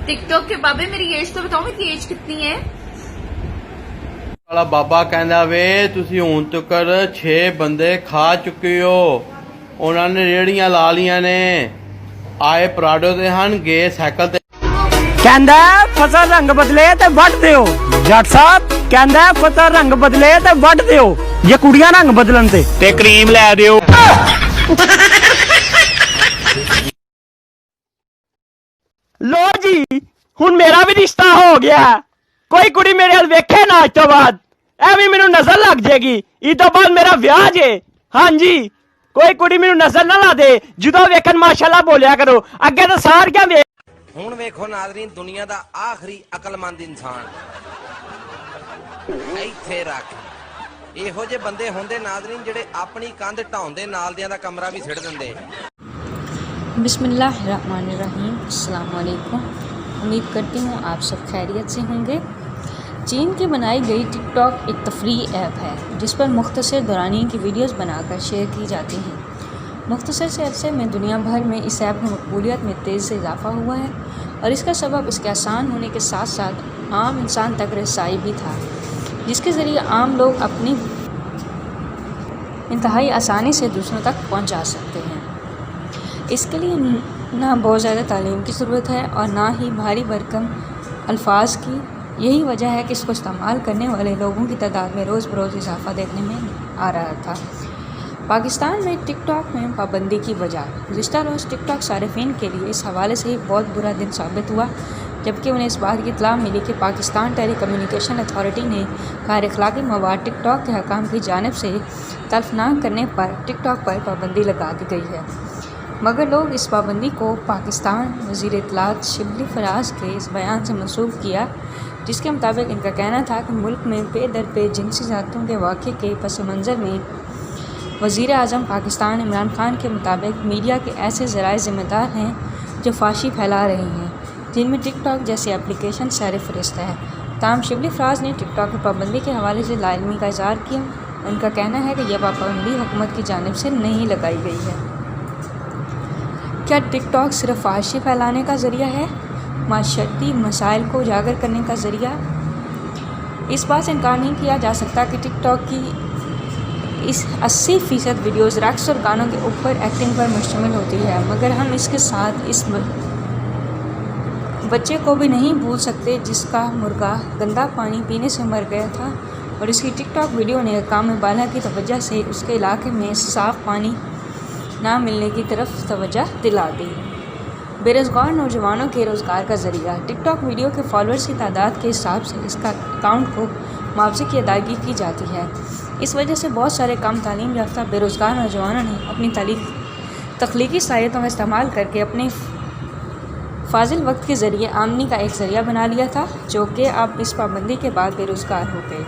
TikTok के बाबे मेरी एज तो बताओ, मेरी एज कितनी है? ਵਾਲਾ ਬਾਬਾ ਕਹਿੰਦਾ ਵੇ ਤੁਸੀਂ ਹੁਣ ਤੱਕ 6 ਬੰਦੇ ਖਾ ਚੁੱਕੇ ਹੋ। ਉਹਨਾਂ ਨੇ ਰੇੜੀਆਂ ਲਾ ਲੀਆਂ ਨੇ, ਆਏ ਪਰਾਡੋ ਦੇ ਹਨ, ਗਏ ਸਾਈਕਲ ਤੇ। ਕਹਿੰਦਾ ਫਸਲ ਰੰਗ ਬਦਲੇ ਤੇ ਵੱਢ ਦਿਓ। ਜੱਟ ਸਾਹਿਬ ਕਹਿੰਦਾ ਫਸਲ ਰੰਗ ਬਦਲੇ ਤੇ ਵੱਢ ਦਿਓ, ਜੇ ਕੁੜੀਆਂ ਰੰਗ ਬਦਲਣ ਤੇ ਕਰੀਮ ਲੈ ਦਿਓ। ਲੋ ਜੀ ਹੁਣ ਮੇਰਾ ਵੀ ਰਿਸ਼ਤਾ ਹੋ ਗਿਆ। ਕੋਈ ਕੁੜੀ ਮੇਰੇ ਵੱਲ ਵੇਖੇ ਨਾ ਅੱਜ ਤੋਂ ਬਾਅਦ, ਐਵੇਂ ਮੈਨੂੰ ਨਜ਼ਰ ਲੱਗ ਜਾਏਗੀ। ਇਹ ਤੋਂ ਬਾਅਦ ਮੇਰਾ ਵਿਆਹ ਜੇ। ਹਾਂਜੀ ਕੋਈ ਕੁੜੀ ਮੈਨੂੰ ਨਜ਼ਰ ਨਾ ਲਾ ਦੇ, ਜਦੋਂ ਵੇਖਣ ਮਾਸ਼ਾਅੱਲਾ ਬੋਲਿਆ ਕਰੋ। ਅੱਗੇ ਤਾਂ ਸਾਰੀਆਂ ਵੇਖ। ਹੁਣ ਵੇਖੋ ਨਾਜ਼ਰੀਨ, ਦੁਨੀਆ ਦਾ ਆਖਰੀ ਅਕਲਮੰਦ ਇਨਸਾਨ ਇੱਥੇ ਰੱਖ। ਇਹੋ ਜਿਹੇ ਬੰਦੇ ਹੁੰਦੇ ਨਾਜ਼ਰੀਨ ਜਿਹੜੇ ਆਪਣੀ ਕੰਧ ਢਾਉਣ ਦੇ ਨਾਲ ਦਿਆਂ ਦਾ ਕਮਰਾ ਵੀ ਸਿੱਟ ਦਿੰਦੇ। बिस्मिल्लाहिर्रहमानिर्रहीम, अस्सलाम वालेकुम। उम्मीद करती हूँ आप सब खैरियत से होंगे। चीन की बनाई गई टिकटॉक एक तफरीह ऐप है जिस पर मुख्तसर दौरानी की वीडियोस बनाकर शेयर की जाती हैं। मुख्तसर से अरसे में दुनिया भर में इस ऐप की मकबूलियत में तेज़ से इजाफ़ा हुआ है और इसका सबब इसके आसान होने के साथ साथ आम इंसान तक रसाई भी था, जिसके ज़रिए आम लोग अपनी इंतहाई आसानी से दूसरों तक पहुँचा सकते हैं। इसके लिए ना बहुत ज़्यादा तालीम की ज़रूरत है और ना ही भारी भरकम अल्फाज की। यही वजह है कि इसको इस्तेमाल करने वाले लोगों की तादाद में रोज़ बरोज़ इजाफ़ा देखने में आ रहा था। पाकिस्तान में टिकटॉक में पाबंदी की वजह गुज़िश्ता रोज़ टिकटॉक सारिफिन के लिए इस हवाले से ही बहुत बुरा दिन साबित हुआ, जबकि उन्हें इस बात की इत्तला मिली कि पाकिस्तान टेली कम्युनिकेशन अथॉरिटी ने गैर अखलाकी मवाद टिकटॉक के हकाम की जानिब से तल्फ़ न करने पर टिकटॉक पर पाबंदी लगा दी गई है। मगर लोग इस पाबंदी को पाकिस्तान वज़ीर इत्तलात शिबली फराज के इस बयान से मनसूख किया, जिसके मुताबिक इनका कहना था कि मुल्क में पे दर पे जिनसी ज़ातों के वाक़े के पस मंज़र में वज़ीर आज़म पाकिस्तान इमरान खान के मुताबिक मीडिया के ऐसे ज़राए ज़िम्मेदार हैं जो फाशी फैला रहे हैं, जिनमें टिकटॉक जैसी एप्लीकेशन सर फ़हरिस्त है। ताहम शिबली फराज ने टिकटॉक की पाबंदी के हवाले से लाइलमी का इज़हार किया। उनका कहना है कि यह पाबंदी हुकूमत की जानिब से नहीं लगाई गई है। क्या टिकटॉक सिर्फ फाशी फैलाने का ज़रिया है, माशरती मसाइल को उजागर करने का ज़रिया? इस बात से इनकार नहीं किया जा सकता कि टिकटॉक की इस 80% वीडियोस रक्स और गानों के ऊपर एक्टिंग पर मुश्तमिल होती है, मगर हम इसके साथ इस बच्चे को भी नहीं भूल सकते जिसका मुर्गा गंदा पानी पीने से मर गया था और इसकी टिकटॉक वीडियो ने अक़वाम बाला की तवज्जो से उसके इलाके में साफ़ पानी ना मिलने की तरफ तवज्जो दिला दी। बेरोज़गार नौजवानों के रोज़गार का ज़रिया टिकटॉक वीडियो के फॉलोअर्स की तादाद के हिसाब से इसका अकाउंट को मुआवजे की अदायगी की जाती है। इस वजह से बहुत सारे कम तालीम याफ्ता बेरोज़गार नौजवानों ने अपनी तख्लीकी सलाहियतों का इस्तेमाल करके अपने फाजिल वक्त के ज़रिए आमदनी का एक ज़रिया बना लिया था, जो कि अब इस पाबंदी के बाद बेरोज़गार हो गए।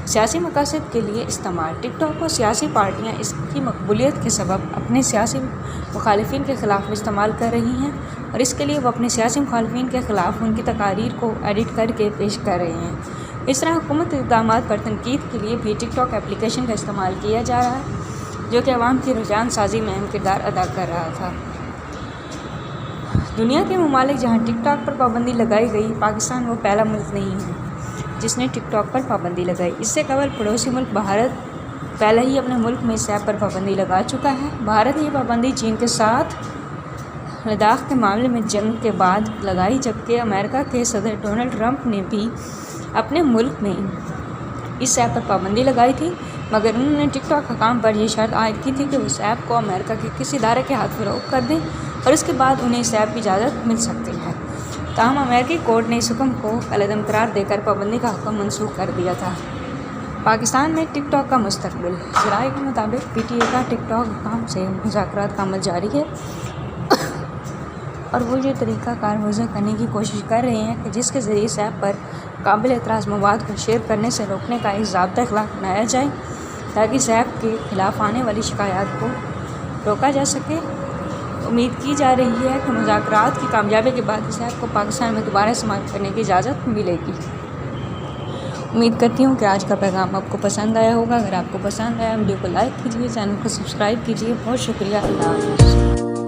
सियासी मकासद के लिए इस्तेमाल टिकटॉक को सियासी पार्टियां इसकी मकबूलियत के सबब अपने सियासी मुखालिफिन के ख़िलाफ़ इस्तेमाल कर रही हैं और इसके लिए वो अपने सियासी मुखालिफिन के ख़िलाफ़ उनकी तकारीर को एडिट करके पेश कर रहे हैं। इस तरह हुकूमत के इक़दामात पर तनकीद के लिए भी टिकटॉक एप्लीकेशन का इस्तेमाल किया जा रहा है, जो कि अवाम की रुझान साजी में अहम किरदार अदा कर रहा था। दुनिया के ममालिक जहाँ टिकटॉक पर पाबंदी लगाई गई, पाकिस्तान वो पहला मुल्क नहीं है जिसने टिकटॉक पर पाबंदी लगाई। इससे कबल पड़ोसी मुल्क भारत पहले ही अपने मुल्क में इस ऐप पर पाबंदी लगा चुका है। भारत ने ये पाबंदी चीन के साथ लद्दाख के मामले में जंग के बाद लगाई, जबकि अमेरिका के सदर डोनाल्ड ट्रंप ने भी अपने मुल्क में इस ऐप पर पाबंदी लगाई थी, मगर उन्होंने टिकटॉक हकाम पर यह शर्त आयद की थी कि उस ऐप को अमेरिका के किसी इदारे के हाथ फ़रोग़ कर दें और इसके बाद उन्हें इस ऐप की इजाज़त मिल सकती है। ताहम अमेरिकी कोर्ट ने इस हुक्म को अलअदम करार देकर पाबंदी का हुक्म मनसूख कर दिया था। पाकिस्तान में टिकटॉक का मुस्तकबिल ज़राए के मुताबिक PTI का टिकटॉक हकाम से मुज़ाकरात का अमल जारी है और वो ये तरीक़ाकार वज़ा करने की कोशिश कर रहे हैं कि जिसके ज़रिए इस ऐप पर काबिल एतराज़ मवाद को शेयर करने से रोकने का एक ज़ाब्ता अख़लाक़ बनाया जाए, ताकि इस ऐप के ख़िलाफ़ आने वाली शिकायत को रोका जा सके। उम्मीद की जा रही है कि मुज़ाकरात की कामयाबी के बाद इस ऐप को पाकिस्तान में दोबारा इस्तेमाल करने की इजाज़त मिलेगी। उम्मीद करती हूँ कि आज का पैगाम आपको पसंद आया होगा। अगर आपको पसंद आया वीडियो को लाइक कीजिए, चैनल को सब्सक्राइब कीजिए। बहुत शुक्रिया। अल्लाह हाफ़िज़।